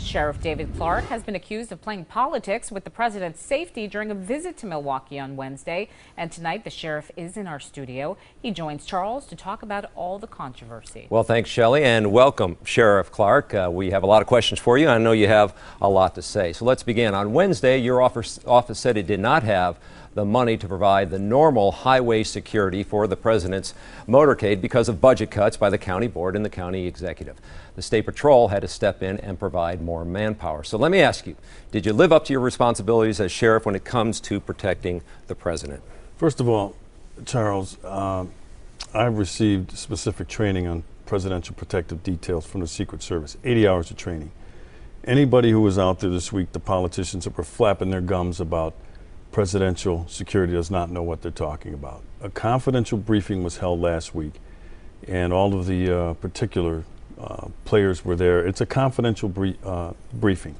Sheriff David Clarke has been accused of playing politics with the president's safety during a visit to Milwaukee on Wednesday. And tonight, the sheriff is in our studio. He joins Charles to talk about all the controversy. Well, thanks, Shelley, and welcome, Sheriff Clarke. We have a lot of questions for you. I know you have a lot to say. So let's begin. On Wednesday, your office said it did not have the money to provide the normal highway security for the president's motorcade because of budget cuts by the county board and the county executive. The state patrol had to step in and provide more manpower. So let me ask you, did you live up to your responsibilities as sheriff when it comes to protecting the president? First of all, Charles, I've received specific training on presidential protective details from the Secret Service, 80 hours of training. Anybody who was out there this week, the politicians that were flapping their gums about presidential security does not know what they're talking about. A confidential briefing was held last week, and all of the particular players were there. It's a confidential briefing.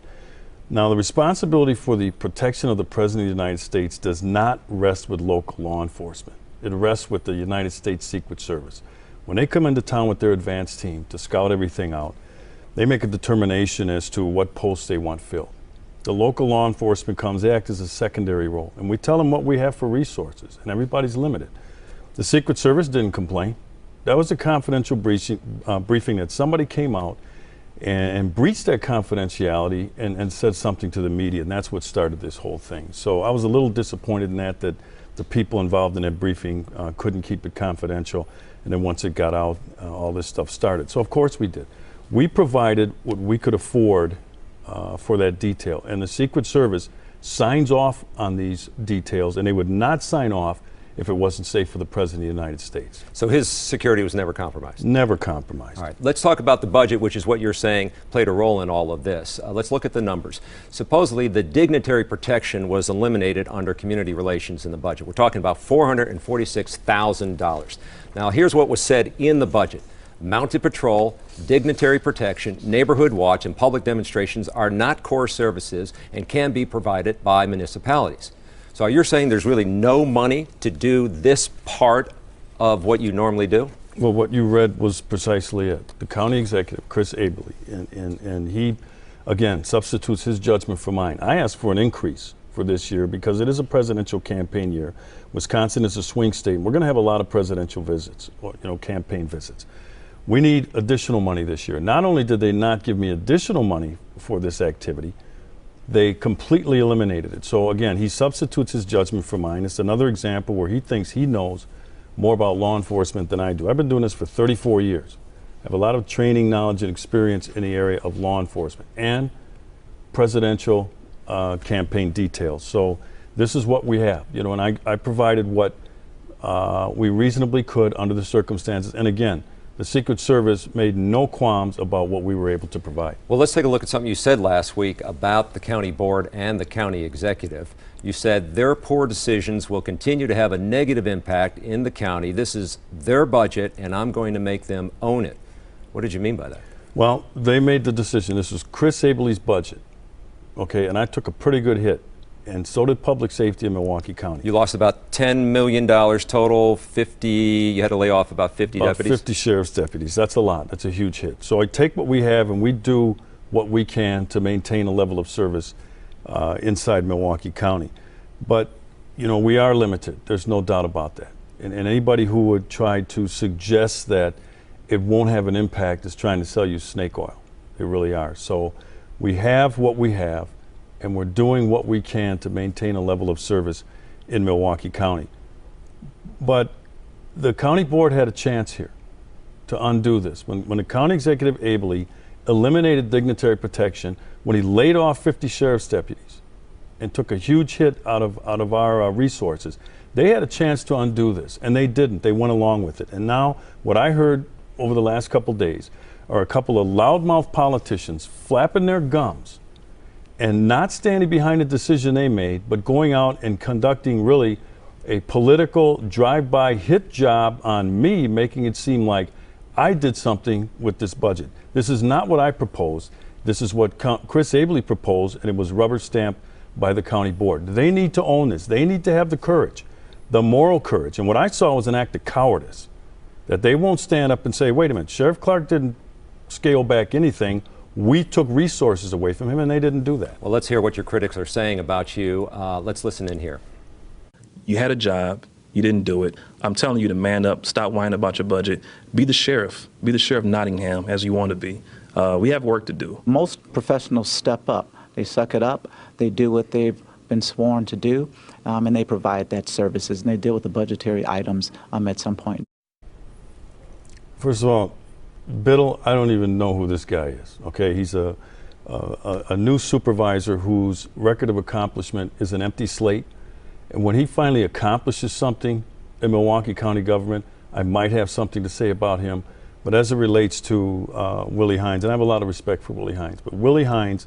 Now, the responsibility for the protection of the President of the United States does not rest with local law enforcement. It rests with the United States Secret Service. When they come into town with their advance team to scout everything out, they make a determination as to what posts they want filled. The local law enforcement comes, they act as a secondary role, and we tell them what we have for resources, and everybody's limited. The Secret Service didn't complain. That was a confidential briefing that somebody came out and breached that confidentiality and said something to the media, and that's what started this whole thing. So I was a little disappointed in that the people involved in that briefing couldn't keep it confidential, and then once it got out, all this stuff started. So of course we did. We provided what we could afford for that detail, and the Secret Service signs off on these details, and they would not sign off if it wasn't safe for the President of the United States. So his security was never compromised? Never compromised. All right, let's talk about the budget, which is what you're saying played a role in all of this. Let's look at the numbers. Supposedly, the dignitary protection was eliminated under community relations in the budget. We're talking about $446,000. Now, here's what was said in the budget. Mounted patrol, dignitary protection, neighborhood watch, and public demonstrations are not core services and can be provided by municipalities. So you're saying there's really no money to do this part of what you normally do? Well, what you read was precisely it. The county executive, Chris Abele, and he, again, substitutes his judgment for mine. I asked for an increase for this year because it is a presidential campaign year. Wisconsin is a swing state, and we're going to have a lot of presidential visits, or, campaign visits. We need additional money this year. Not only did they not give me additional money for this activity, they completely eliminated it. So again, he substitutes his judgment for mine. It's another example where he thinks he knows more about law enforcement than I do. I've been doing this for 34 years. I have a lot of training, knowledge, and experience in the area of law enforcement and presidential campaign details. So this is what we have, and I provided what we reasonably could under the circumstances. And again, the Secret Service made no qualms about what we were able to provide. Well, let's take a look at something you said last week about the county board and the county executive. You said their poor decisions will continue to have a negative impact in the county. This is their budget, and I'm going to make them own it. What did you mean by that? Well, they made the decision. This was Chris Abele's budget, okay, and I took a pretty good hit. And so did public safety in Milwaukee County. You lost about $10 million total, 50, you had to lay off about 50 deputies? 50 sheriff's deputies. That's a lot. That's a huge hit. So I take what we have and we do what we can to maintain a level of service inside Milwaukee County. But, we are limited. There's no doubt about that. And anybody who would try to suggest that it won't have an impact is trying to sell you snake oil. They really are. So we have what we have, and we're doing what we can to maintain a level of service in Milwaukee County. But the county board had a chance here to undo this. When the county executive Abele eliminated dignitary protection, when he laid off 50 sheriff's deputies and took a huge hit out of our resources, they had a chance to undo this, and they didn't. They went along with it. And now what I heard over the last couple days are a couple of loudmouth politicians flapping their gums and not standing behind the decision they made, but going out and conducting really a political drive-by hit job on me, making it seem like I did something with this budget. This is not what I proposed. This is what Chris Abele proposed, and it was rubber stamped by the county board. They need to own this. They need to have the courage, the moral courage. And what I saw was an act of cowardice, that they won't stand up and say, wait a minute, Sheriff Clarke didn't scale back anything. We took resources away from him, and they didn't do that. Well, let's hear what your critics are saying about you. Let's listen in here. You had a job. You didn't do it. I'm telling you to man up. Stop whining about your budget. Be the sheriff. Be the sheriff of Nottingham as you want to be. We have work to do. Most professionals step up. They suck it up. They do what they've been sworn to do, and they provide that services, and they deal with the budgetary items at some point. First of all, Biddle, I don't even know who this guy is. Okay, he's a new supervisor whose record of accomplishment is an empty slate. And when he finally accomplishes something in Milwaukee County government, I might have something to say about him. But as it relates to Willie Hines, and I have a lot of respect for Willie Hines, but Willie Hines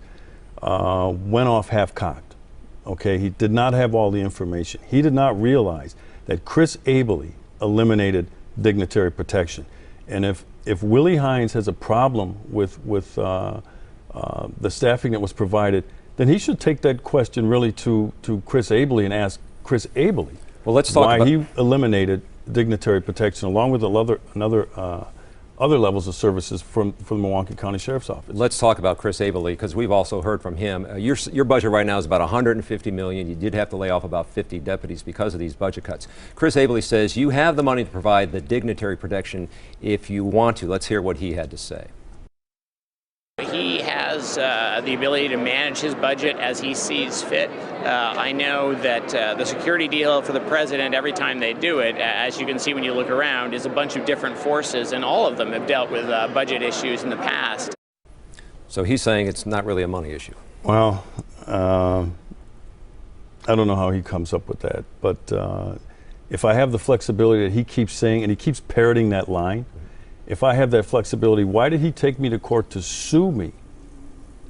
went off half-cocked. Okay, he did not have all the information. He did not realize that Chris Abele eliminated dignitary protection. And if Willie Hines has a problem with the staffing that was provided, then he should take that question really to Chris Abele and ask Chris Abele why he eliminated dignitary protection along with other levels of services from the Milwaukee County Sheriff's Office. Let's talk about Chris Abele, because we've also heard from him. Your budget right now is about $150 million. You did have to lay off about 50 deputies because of these budget cuts. Chris Abele says you have the money to provide the dignitary protection if you want to. Let's hear what he had to say. He has the ability to manage his budget as he sees fit. I know that the security deal for the president, every time they do it, as you can see when you look around, is a bunch of different forces, and all of them have dealt with budget issues in the past. So he's saying it's not really a money issue. Well, I don't know how he comes up with that, but if I have the flexibility that he keeps saying, and he keeps parroting that line, if I have that flexibility, why did he take me to court to sue me,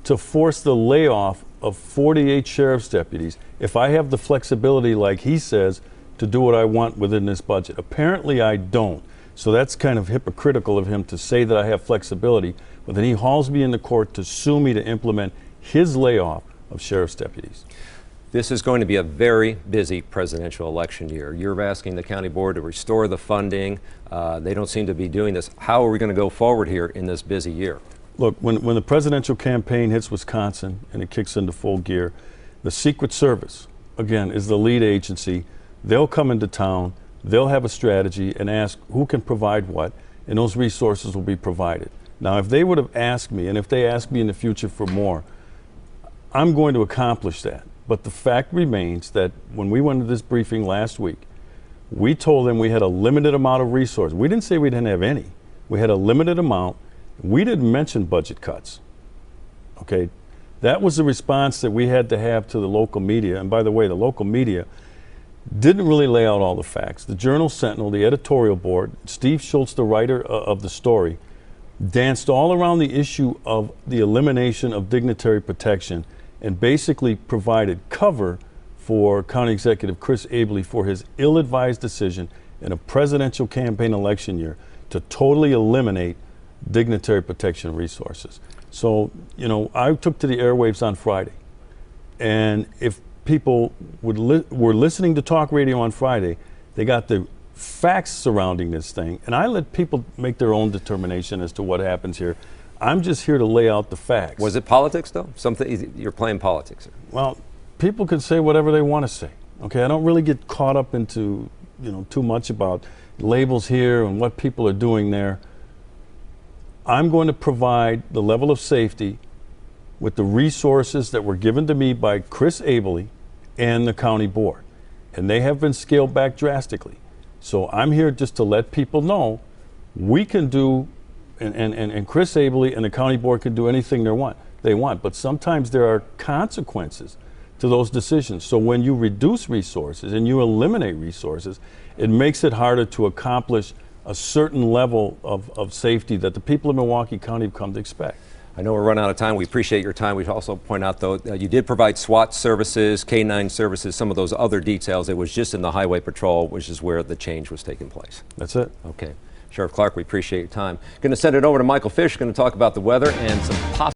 to force the layoff of 48 sheriff's deputies, if I have the flexibility, like he says, to do what I want within this budget? Apparently I don't. So that's kind of hypocritical of him to say that I have flexibility, but then he hauls me into court to sue me to implement his layoff of sheriff's deputies. This is going to be a very busy presidential election year. You're asking the county board to restore the funding. They don't seem to be doing this. How are we going to go forward here in this busy year? Look, when the presidential campaign hits Wisconsin and it kicks into full gear, the Secret Service, again, is the lead agency. They'll come into town, they'll have a strategy and ask who can provide what, and those resources will be provided. Now, if they would have asked me, and if they ask me in the future for more, I'm going to accomplish that. But the fact remains that when we went to this briefing last week, we told them we had a limited amount of resources. We didn't say we didn't have any. We had a limited amount. We didn't mention budget cuts. Okay, that was the response that we had to have to the local media. And by the way, the local media didn't really lay out all the facts. The Journal Sentinel, the editorial board, Steve Schultz, the writer of the story, danced all around the issue of the elimination of dignitary protection and basically provided cover for County Executive Chris Abele for his ill-advised decision in a presidential campaign election year to totally eliminate dignitary protection resources. So, you know, I took to the airwaves on Friday, and if people were listening to talk radio on Friday, they got the facts surrounding this thing, and I let people make their own determination as to what happens here. I'm just here to lay out the facts. Was it politics, though? You're playing politics. Well, people can say whatever they want to say. Okay, I don't really get caught up into, you know, too much about labels here and what people are doing there. I'm going to provide the level of safety with the resources that were given to me by Chris Abele and the county board, and they have been scaled back drastically. So I'm here just to let people know we can do. And Chris Abele and the county board can do anything they want, but sometimes there are consequences to those decisions. So when you reduce resources and you eliminate resources, it makes it harder to accomplish a certain level of safety that the people of Milwaukee County have come to expect. I know we're running out of time. We appreciate your time. We also point out, though, you did provide SWAT services, K-9 services, some of those other details. It was just in the Highway Patrol, which is where the change was taking place. That's it. Okay. Sheriff Clarke, we appreciate your time. Going to send it over to Michael Fish, going to talk about the weather and some possible